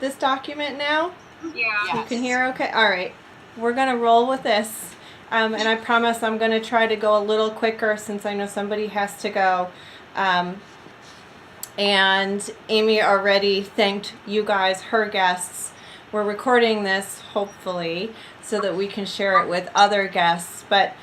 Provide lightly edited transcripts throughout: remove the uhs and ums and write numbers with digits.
this document now? Yeah. You can hear okay? All right. We're going to roll with this. And I promise I'm going to try to go a little quicker since I know somebody has to go. And Amy already thanked you guys, her guests. We're recording this, hopefully, so that we can share it with other guests. But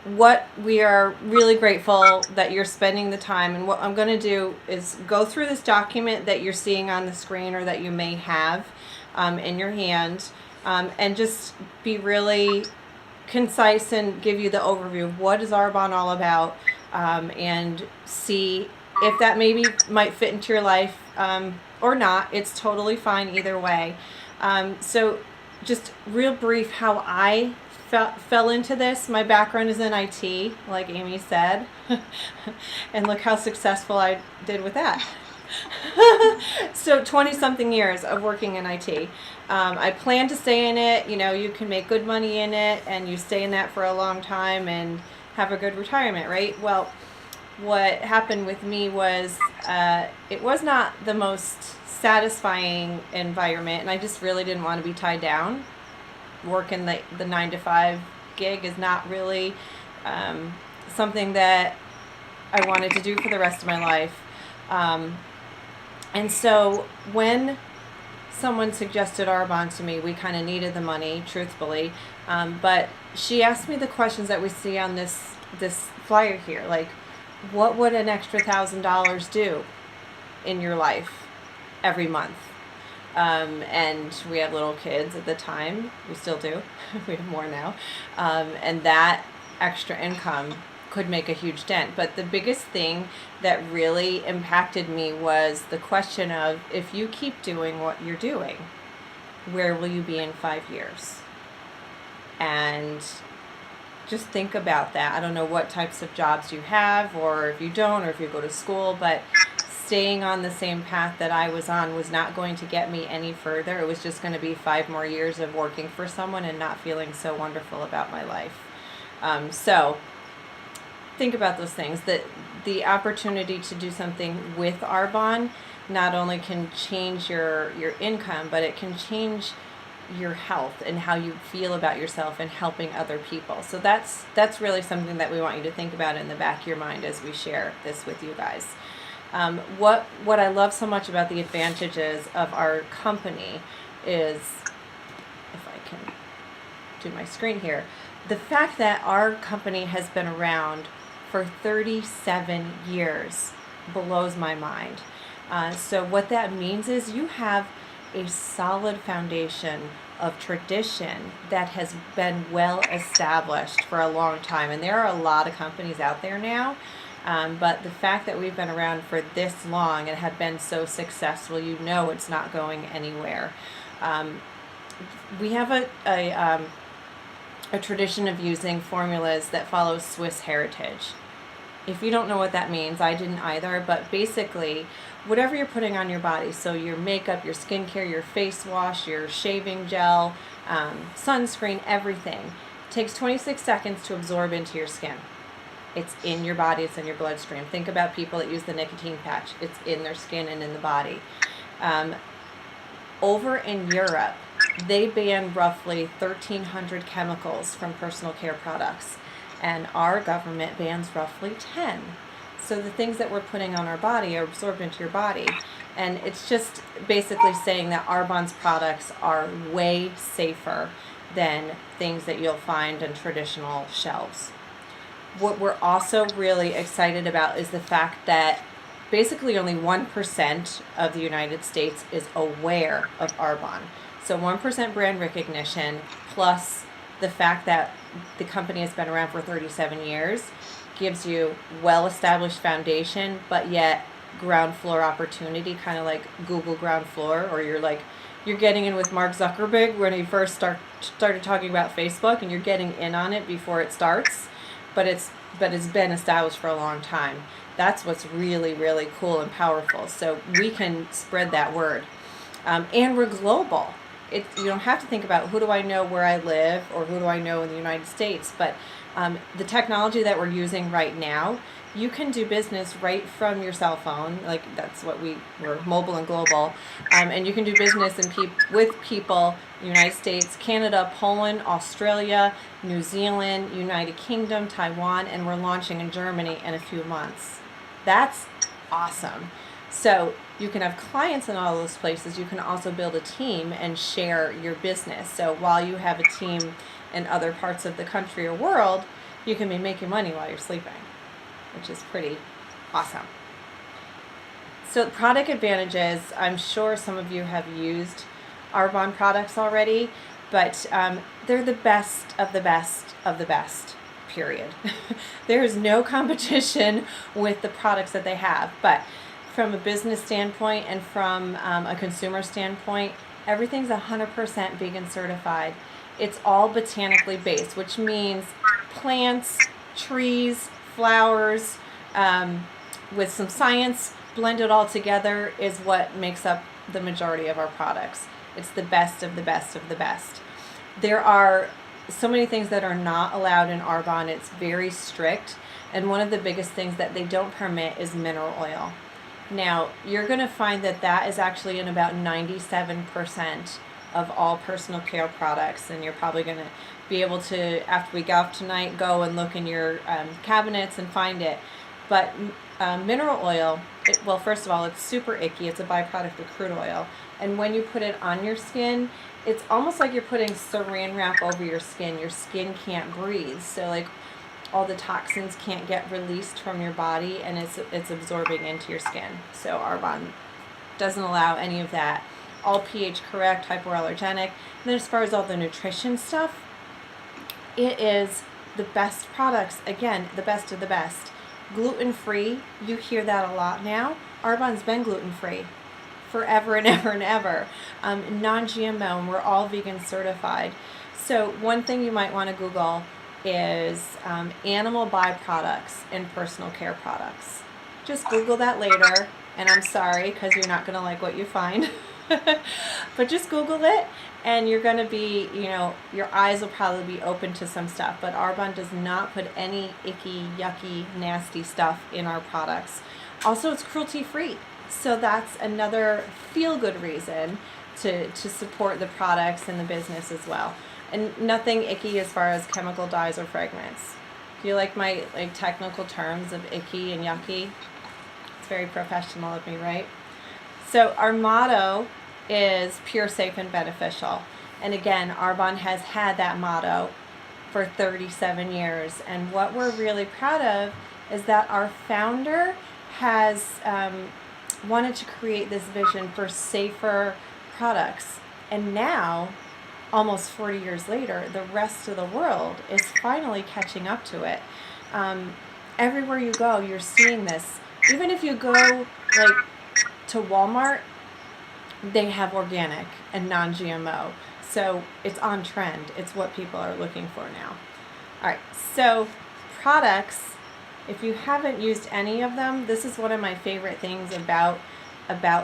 what we are really grateful that you're spending the time, and what I'm going to do is go through this document that you're seeing on the screen or that you may have in your hand, and just be really concise and give you the overview of what is Arbonne all about, and see if that maybe might fit into your life or not. It's totally fine either way. So just real brief how I fell into this. My background is in IT, like Amy said, and look how successful I did with that. So 20 something years of working in IT. I plan to stay in it. You know, you can make good money in it and you stay in that for a long time and have a good retirement, right? Well, what happened with me was it was not the most satisfying environment, and I just really didn't want to be tied down. Working the 9 to 5 gig is not really something that I wanted to do for the rest of my life. And so when someone suggested Arbonne to me, we kind of needed the money, truthfully. But she asked me the questions that we see on this flyer here, like, what would an extra $1,000 do in your life every month? And we had little kids at the time. We still do. We have more now. And that extra income could make a huge dent. But the biggest thing that really impacted me was the question of, if you keep doing what you're doing, where will you be in 5 years? And just think about that. I don't know what types of jobs you have, or if you don't, or if you go to school, but staying on the same path that I was on was not going to get me any further. It was just going to be 5 more years of working for someone and not feeling so wonderful about my life. So think about those things. That the opportunity to do something with Arbonne not only can change your income, but it can change your health and how you feel about yourself and helping other people. So that's really something that we want you to think about in the back of your mind as we share this with you guys. What I love so much about the advantages of our company is, if I can do my screen here, the fact that our company has been around for 37 years blows my mind. So what that means is you have a solid foundation of tradition that has been well established for a long time. And there are a lot of companies out there now, but the fact that we've been around for this long and have been so successful, you know it's not going anywhere. We have a tradition of using formulas that follow Swiss heritage. If you don't know what that means, I didn't either, but basically, whatever you're putting on your body, so your makeup, your skincare, your face wash, your shaving gel, sunscreen, everything, takes 26 seconds to absorb into your skin. It's in your body, it's in your bloodstream. Think about people that use the nicotine patch. It's in their skin and in the body. Over in Europe, they ban roughly 1,300 chemicals from personal care products, and our government bans roughly 10. So the things that we're putting on our body are absorbed into your body. And it's just basically saying that Arbonne's products are way safer than things that you'll find in traditional shelves. What we're also really excited about is the fact that basically only 1% of the United States is aware of Arbonne. So 1% brand recognition, plus the fact that the company has been around for 37 years, gives you well-established foundation, but yet ground floor opportunity, kind of like Google ground floor, or you're getting in with Mark Zuckerberg when he first started talking about Facebook, and you're getting in on it before it starts, but it's been established for a long time. That's what's really, really cool and powerful. So we can spread that word. And we're global. you don't have to think about who do I know where I live or who do I know in the United States, but the technology that we're using right now, you can do business right from your cell phone. Like that's what we're mobile and global, and you can do business with people, United States, Canada, Poland, Australia, New Zealand, United Kingdom, Taiwan, and we're launching in Germany in a few months. That's awesome. So you can have clients in all those places. You can also build a team and share your business. So while you have a team in other parts of the country or world, you can be making money while you're sleeping, which is pretty awesome. So product advantages, I'm sure some of you have used Arbonne products already, but they're the best of the best of the best, period. There is no competition with the products that they have, but from a business standpoint and from a consumer standpoint, everything's 100% vegan certified. It's all botanically based, which means plants, trees, flowers, with some science blended all together is what makes up the majority of our products. It's the best of the best of the best. There are so many things that are not allowed in Arbonne. It's very strict. And one of the biggest things that they don't permit is mineral oil. Now, you're going to find that that is actually in about 97% of all personal care products. And you're probably going to be able to, after we get off tonight, go and look in your cabinets and find it. But mineral oil, well, first of all, it's super icky. It's a byproduct of crude oil. And when you put it on your skin, it's almost like you're putting saran wrap over your skin. Your skin can't breathe. So like all the toxins can't get released from your body, and it's absorbing into your skin. So Arbonne doesn't allow any of that. All pH correct, hypoallergenic. And then as far as all the nutrition stuff, it is the best products. Again, the best of the best. Gluten-free, you hear that a lot now. Arbonne's been gluten-free forever and ever and ever. Non-GMO, and we're all vegan certified. So one thing you might want to Google is animal byproducts in personal care products. Just Google that later, and I'm sorry because you're not going to like what you find. But just Google it, and you're going to be, your eyes will probably be open to some stuff. But Arbonne does not put any icky, yucky, nasty stuff in our products. Also, it's cruelty-free. So that's another feel-good reason to support the products and the business as well. And nothing icky as far as chemical dyes or fragrance. Do you like my technical terms of icky and yucky? It's very professional of me, right? So our motto is pure, safe, and beneficial. And again, Arbonne has had that motto for 37 years. And what we're really proud of is that our founder has wanted to create this vision for safer products. And now, almost 40 years later, the rest of the world is finally catching up to it. Everywhere you go, you're seeing this. Even if you go to Walmart, they have organic and non-GMO. So it's on trend. It's what people are looking for now. All right, so products, if you haven't used any of them, this is one of my favorite things about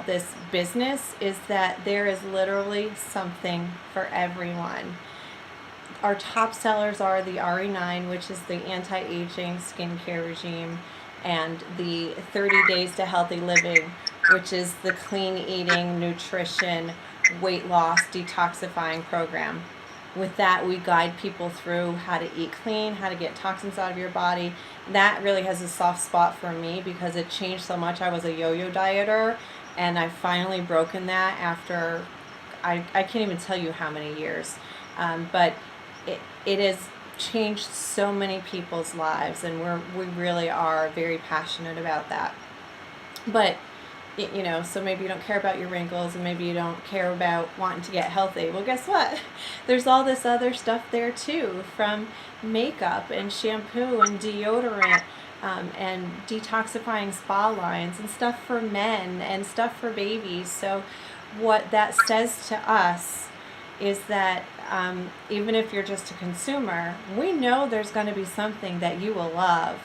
this business is that there is literally something for everyone. Our top sellers are the RE9, which is the anti-aging skincare regime, and the 30 Days to Healthy Living, which is the clean eating, nutrition, weight loss, detoxifying program. With that, we guide people through how to eat clean, how to get toxins out of your body. That really has a soft spot for me because it changed so much. I was a yo-yo dieter, and I've finally broken that after, I can't even tell you how many years. But it has changed so many people's lives, and we really are very passionate about that. But so maybe you don't care about your wrinkles, and maybe you don't care about wanting to get healthy. Well, guess what? There's all this other stuff there too, from makeup and shampoo and deodorant, and detoxifying spa lines and stuff for men and stuff for babies. So what that says to us is that even if you're just a consumer, we know there's going to be something that you will love,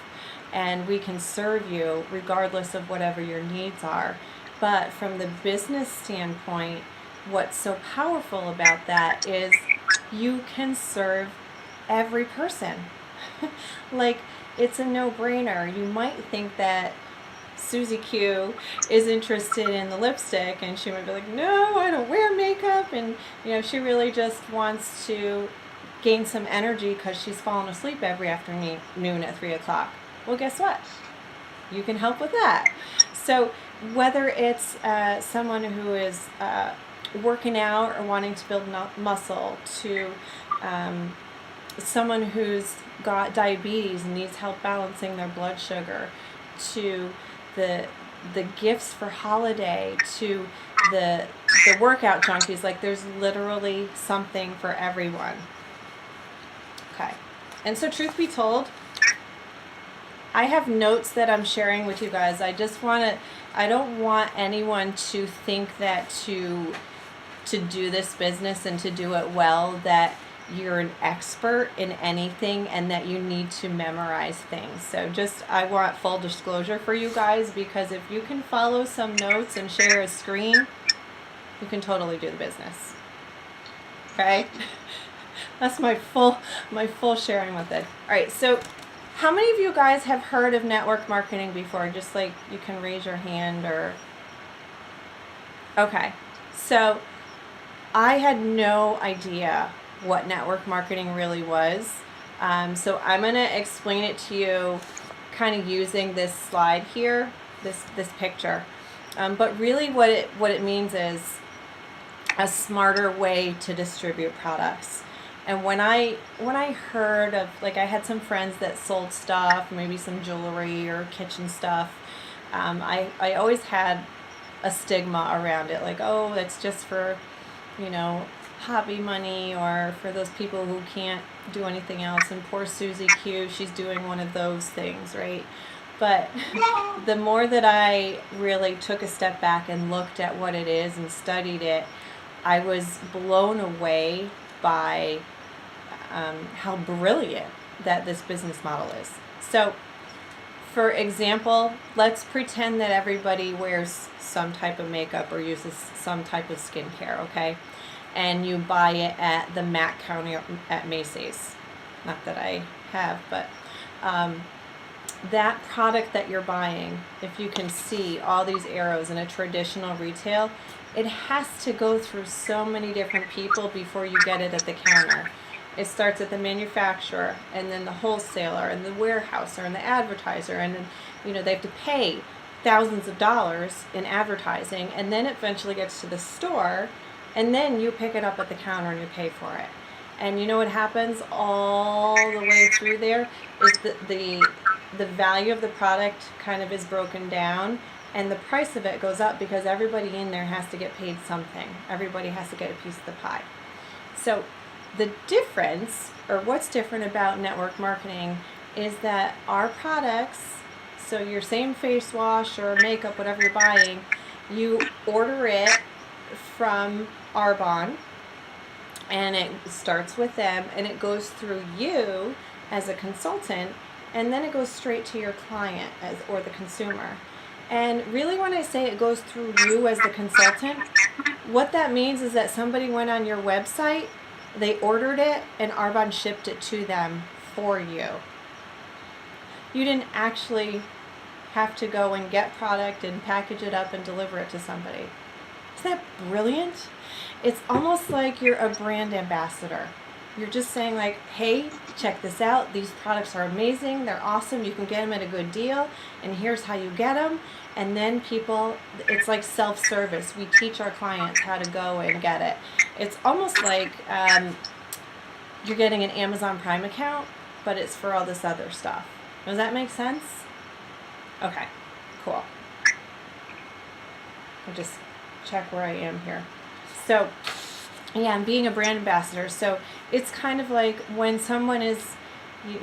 and we can serve you regardless of whatever your needs are. But from the business standpoint, what's so powerful about that is you can serve every person. Like, it's a no-brainer. You might think that Susie Q is interested in the lipstick, and she might be like, no, I don't wear makeup, and she really just wants to gain some energy because she's fallen asleep every afternoon at 3 o'clock. Well, guess what? You can help with that. So whether it's someone who is working out or wanting to build muscle, to someone who's got diabetes and needs help balancing their blood sugar, to the gifts for holiday, to the workout junkies. Like, there's literally something for everyone. Okay. And so, truth be told, I have notes that I'm sharing with you guys. I don't want anyone to think that to do this business and to do it well, that you're an expert in anything and that you need to memorize things. So I want full disclosure for you guys, because if you can follow some notes and share a screen, you can totally do the business. Okay? That's my full sharing with it. All right, so how many of you guys have heard of network marketing before? Just like, you can raise your hand or... Okay, so I had no idea what network marketing really was. So I'm going to explain it to you kind of using this slide here, this picture. But really what it means is a smarter way to distribute products. And when I heard of, like, I had some friends that sold stuff, maybe some jewelry or kitchen stuff, I always had a stigma around it, like, oh, it's just for, hobby money, or for those people who can't do anything else, and poor Susie Q, she's doing one of those things, right? But the more that I really took a step back and looked at what it is and studied it, I was blown away by how brilliant that this business model is. So, for example, let's pretend that everybody wears some type of makeup or uses some type of skincare, okay? And you buy it at the MAC counter at Macy's. Not that I have, but that product that you're buying, if you can see all these arrows in a traditional retail, it has to go through so many different people before you get it at the counter. It starts at the manufacturer, and then the wholesaler, and the warehouser, and the advertiser, and then they have to pay thousands of dollars in advertising, and then it eventually gets to the store, and then you pick it up at the counter and you pay for it. And you know what happens all the way through there is the value of the product kind of is broken down, and the price of it goes up because everybody in there has to get paid something. Everybody has to get a piece of the pie. So the difference, or what's different about network marketing, is that our products, so your same face wash or makeup, whatever you're buying, you order it from Arbonne, and it starts with them, and it goes through you as a consultant, and then it goes straight to your client or the consumer. And really, when I say it goes through you as the consultant, what that means is that somebody went on your website, they ordered it, and Arbonne shipped it to them for you. You didn't actually have to go and get product and package it up and deliver it to somebody. Isn't that brilliant? It's almost like you're a brand ambassador. You're just saying, like, hey, check this out. These products are amazing. They're awesome. You can get them at a good deal. And here's how you get them. And then people, it's like self-service. We teach our clients how to go and get it. It's almost like you're getting an Amazon Prime account, but it's for all this other stuff. Does that make sense? Okay, cool. I'll just check where I am here. So, yeah, I'm being a brand ambassador. So it's kind of like when someone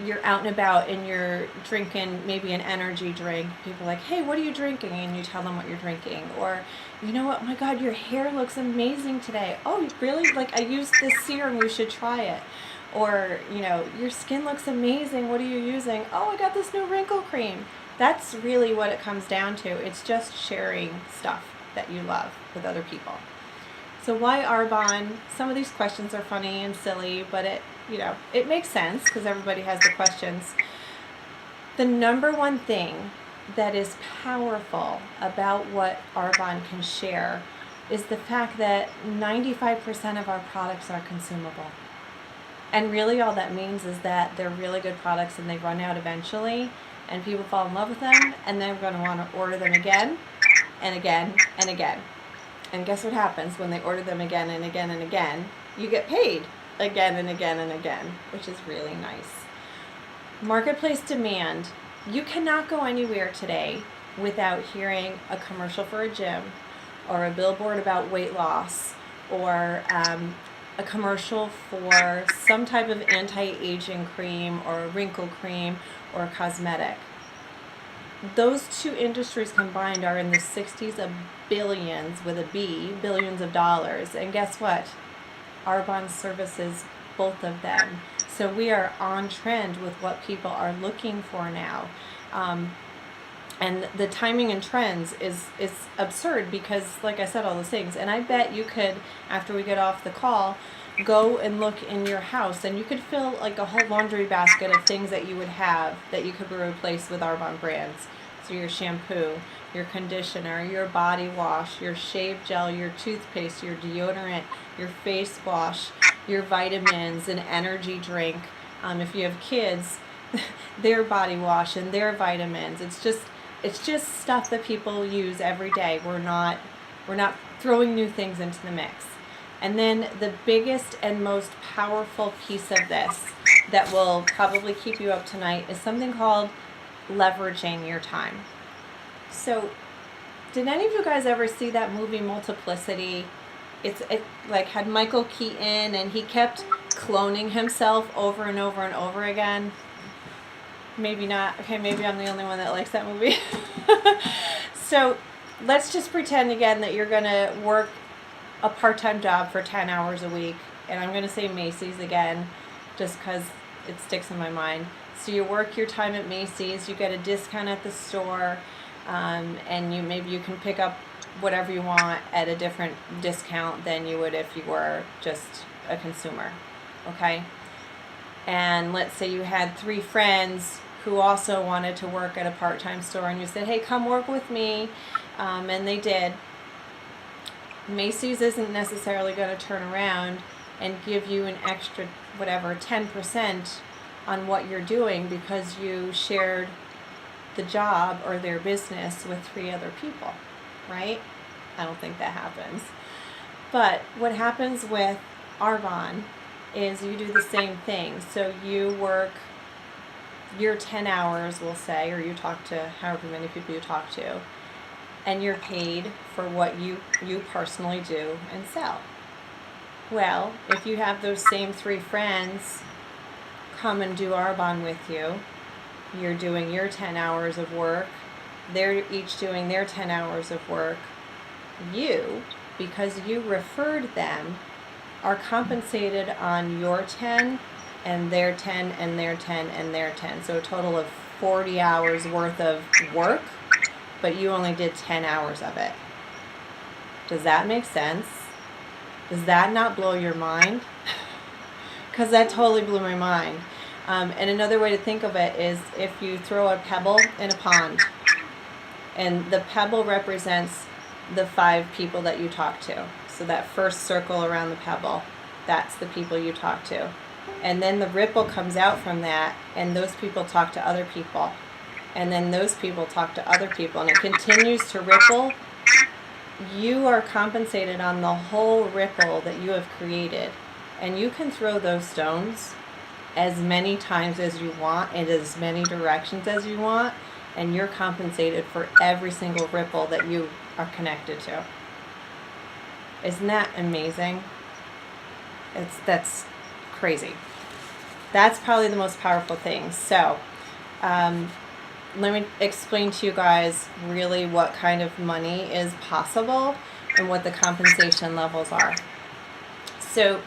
you're out and about and you're drinking maybe an energy drink. People are like, hey, what are you drinking? And you tell them what you're drinking. Or, you know what, oh my God, your hair looks amazing today. Oh, really? Like, I used this serum, you should try it. Or, your skin looks amazing. What are you using? Oh, I got this new wrinkle cream. That's really what it comes down to. It's just sharing stuff that you love with other people. So why Arbonne? Some of these questions are funny and silly, but it makes sense because everybody has the questions. The number one thing that is powerful about what Arbonne can share is the fact that 95% of our products are consumable. And really all that means is that they're really good products and they run out eventually and people fall in love with them and they're going to want to order them again and again and again. And guess what happens when they order them again and again and again? You get paid again and again and again, which is really nice. Marketplace demand. You cannot go anywhere today without hearing a commercial for a gym or a billboard about weight loss or a commercial for some type of anti-aging cream or a wrinkle cream or a cosmetic. Those two industries combined are in the 60s of billions, with a B, billions of dollars. And guess what? Arbonne services both of them. So we are on trend with what people are looking for now. And the timing and trends is absurd because, like I said, all those things. And I bet you could, after we get off the call, go and look in your house and you could fill like a whole laundry basket of things that you would have that you could replace with Arbonne brands. So your shampoo, your conditioner, your body wash, your shave gel, your toothpaste, your deodorant, your face wash, your vitamins, an energy drink. If you have kids, their body wash and their vitamins. It's just stuff that people use every day. We're not throwing new things into the mix. And then the biggest and most powerful piece of this that will probably keep you up tonight is something called leveraging your time. So, did any of you guys ever see that movie Multiplicity? It like had Michael Keaton and he kept cloning himself over and over and over again. Maybe not. Okay, maybe I'm the only one that likes that movie. So let's just pretend again that you're going to work a part-time job for 10 hours a week. And I'm going to say Macy's again, just because it sticks in my mind. So you work your time at Macy's, you get a discount at the store, and maybe you can pick up whatever you want at a different discount than you would if you were just a consumer. Okay? And let's say you had 3 friends who also wanted to work at a part-time store, and you said, hey, come work with me, and they did. Macy's isn't necessarily going to turn around and give you an extra, 10% on what you're doing because you shared the job or their business with 3 other people, right? I don't think that happens. But what happens with Arbonne is you do the same thing. So you work your 10 hours, we'll say, or you talk to however many people you talk to, and you're paid for what you personally do and sell. Well, if you have those same 3 friends come and do Arbonne with you, you're doing your 10 hours of work, they're each doing their 10 hours of work, you, because you referred them, are compensated on your 10 and their 10 and their 10 and their 10. So a total of 40 hours worth of work, but you only did 10 hours of it. Does that make sense? Does that not blow your mind? Because that totally blew my mind. And another way to think of it is if you throw a pebble in a pond, and the pebble represents the 5 people that you talk to. So that first circle around the pebble, that's the people you talk to. And then the ripple comes out from that, and those people talk to other people. And then those people talk to other people, and it continues to ripple. You are compensated on the whole ripple that you have created. And you can throw those stones as many times as you want, in as many directions as you want, and you're compensated for every single ripple that you are connected to. Isn't that amazing? That's crazy. That's probably the most powerful thing. So, let me explain to you guys really what kind of money is possible and what the compensation levels are. So,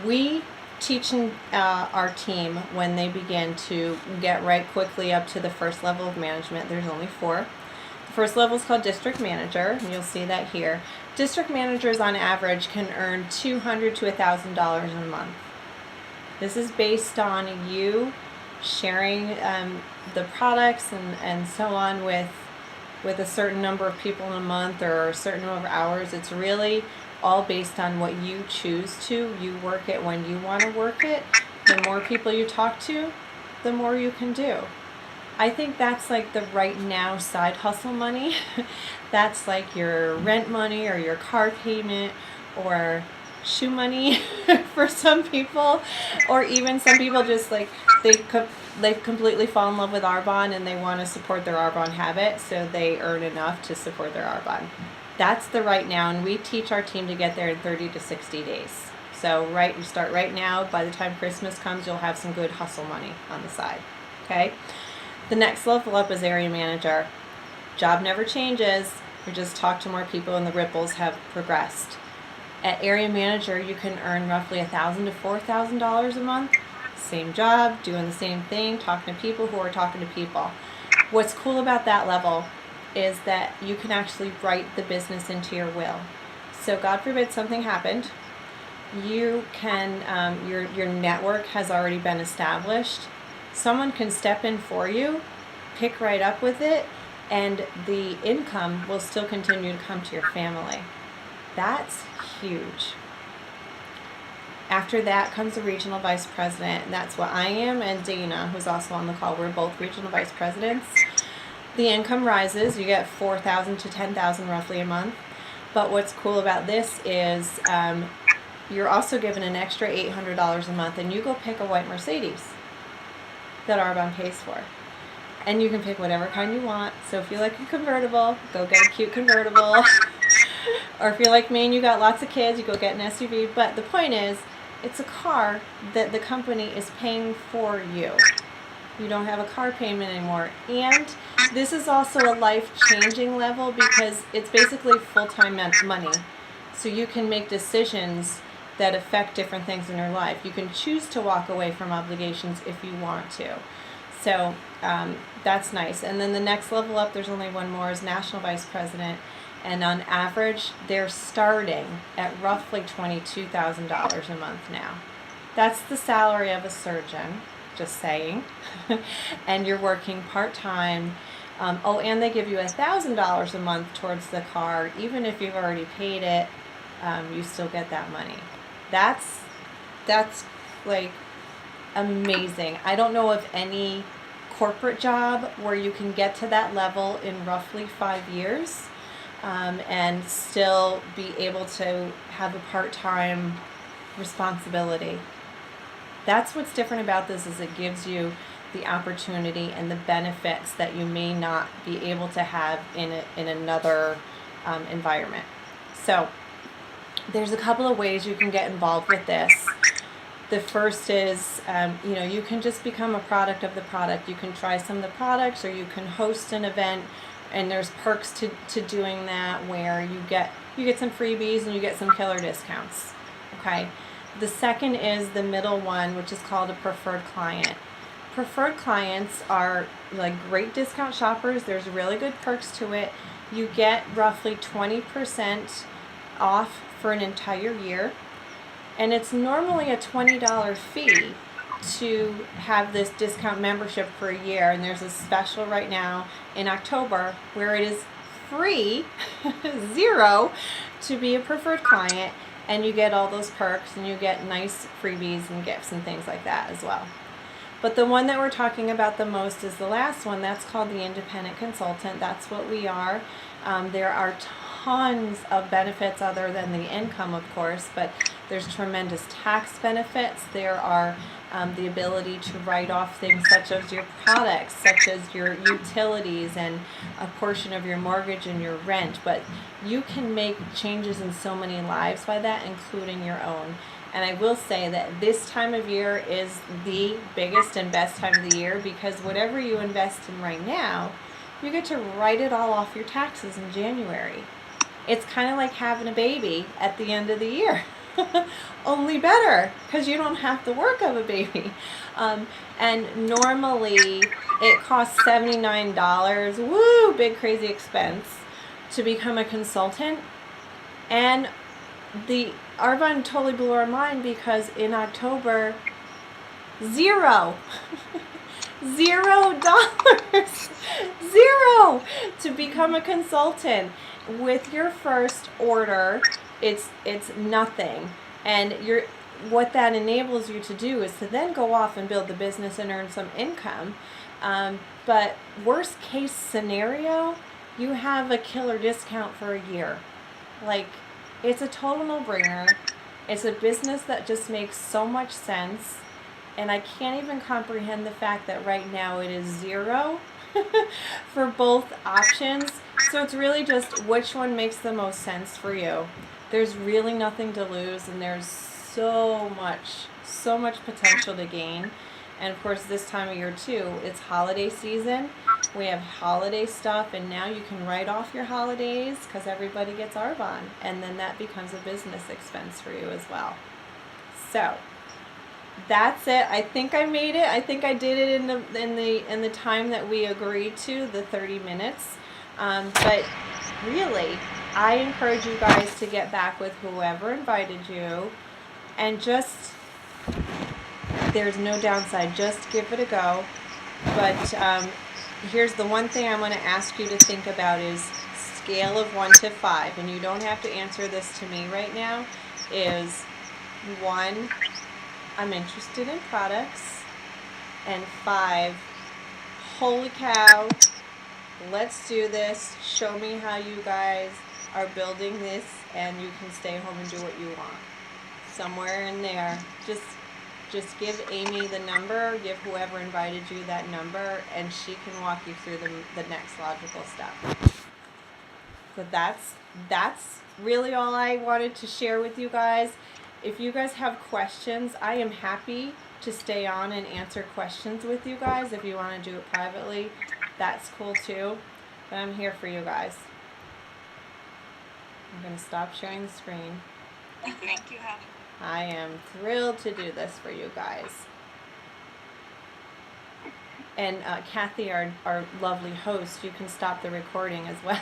we teach our team when they begin to get right quickly up to the first level of management. There's only 4. The First level is called district manager, and you'll see that here. District managers on average can earn $200 to $1,000 a month. This is based on you sharing the products and so on with a certain number of people in a month or a certain number of hours. It's really all based on what you choose to. You work it when you want to work it. The more people you talk to, the more you can do. I think that's like the right now side hustle money. That's like your rent money or your car payment or shoe money for some people, or even some people just like they've completely fall in love with Arbonne and they want to support their Arbonne habit, so they earn enough to support their Arbonne. That's the right now, and we teach our team to get there in 30 to 60 days. So you start right now. By the time Christmas comes, you'll have some good hustle money on the side. Okay. The next level up is area manager. Job never changes. You just talk to more people and the ripples have progressed. At area manager, you can earn roughly $1,000 to $4,000 a month. Same job, doing the same thing, talking to people who are talking to people. What's cool about that level is that you can actually write the business into your will. So God forbid something happened. You can, your network has already been established. Someone can step in for you, pick right up with it, and the income will still continue to come to your family. That's huge. After that comes the regional vice president, and that's what I am, and Dana, who's also on the call. We're both regional vice presidents. The income rises. You get $4,000 to $10,000 roughly a month. But what's cool about this is you're also given an extra $800 a month, and you go pick a white Mercedes that Arbonne pays for. And you can pick whatever kind you want. So if you like a convertible, go get a cute convertible. Or if you're like me and you got lots of kids, you go get an SUV. But the point is, it's a car that the company is paying for you. You don't have a car payment anymore. And this is also a life-changing level because it's basically full-time money. So you can make decisions that affect different things in your life. You can choose to walk away from obligations if you want to. So that's nice. And then the next level up, there's only one more, is national vice president. And on average, they're starting at roughly $22,000 a month now. That's the salary of a surgeon, just saying. And you're working part-time. And they give you $1,000 a month towards the car. Even if you've already paid it, you still get that money. That's like amazing. I don't know of any corporate job where you can get to that level in roughly 5 years and still be able to have a part-time responsibility. That's what's different about this, is it gives you the opportunity and the benefits that you may not be able to have in another environment. So there's a couple of ways you can get involved with this. The first is, you can just become a product of the product. You can try some of the products, or you can host an event, and there's perks to doing that where you get some freebies and you get some killer discounts. Okay. The second is the middle one, which is called a preferred client. Preferred clients are like great discount shoppers. There's really good perks to it. You get roughly 20% off for an entire year, and it's normally a $20 fee to have this discount membership for a year. And there's a special right now in October where it is free, $0, to be a preferred client, and you get all those perks and you get nice freebies and gifts and things like that as well. But the one that we're talking about the most is the last one. That's called the independent consultant. That's what we are. There are tons of benefits other than the income, of course, but there's tremendous tax benefits. There are the ability to write off things such as your products, such as your utilities and a portion of your mortgage and your rent. But you can make changes in so many lives by that, including your own. And I will say that this time of year is the biggest and best time of the year, because whatever you invest in right now, you get to write it all off your taxes in January. It's kind of like having a baby at the end of the year. Only better, because you don't have to work of a baby. And normally it costs $79, woo, big crazy expense, to become a consultant. And the Arbonne totally blew our mind because in October, zero. $0. Zero to become a consultant. With your first order, it's nothing. And what that enables you to do is to then go off and build the business and earn some income. But worst case scenario, you have a killer discount for a year. Like, it's a total no-brainer. It's a business that just makes so much sense. And I can't even comprehend the fact that right now it is zero for both options. So it's really just which one makes the most sense for you. There's really nothing to lose, and there's so much potential to gain. And of course, this time of year too, it's holiday season. We have holiday stuff, and now you can write off your holidays because everybody gets Arbonne, and then that becomes a business expense for you as well. So that's it. I think I made it. I think I did it in the time that we agreed to, the 30 minutes. But really, I encourage you guys to get back with whoever invited you, and just, there's no downside. Just give it a go. But here's the one thing I'm going to ask you to think about is scale of 1 to 5, and you don't have to answer this to me right now. Is 1, I'm interested in products, and 5, holy cow, let's do this. Show me how you guys are building this, and you can stay home and do what you want. Somewhere in there, just give Amy the number, give whoever invited you that number, and she can walk you through the next logical step. So that's really all I wanted to share with you guys. If you guys have questions, I am happy to stay on and answer questions with you guys. If you want to do it privately, that's cool too. But I'm here for you guys. I'm going to stop sharing the screen. Thank you, Heather. I am thrilled to do this for you guys. And Kathy, our lovely host, you can stop the recording as well.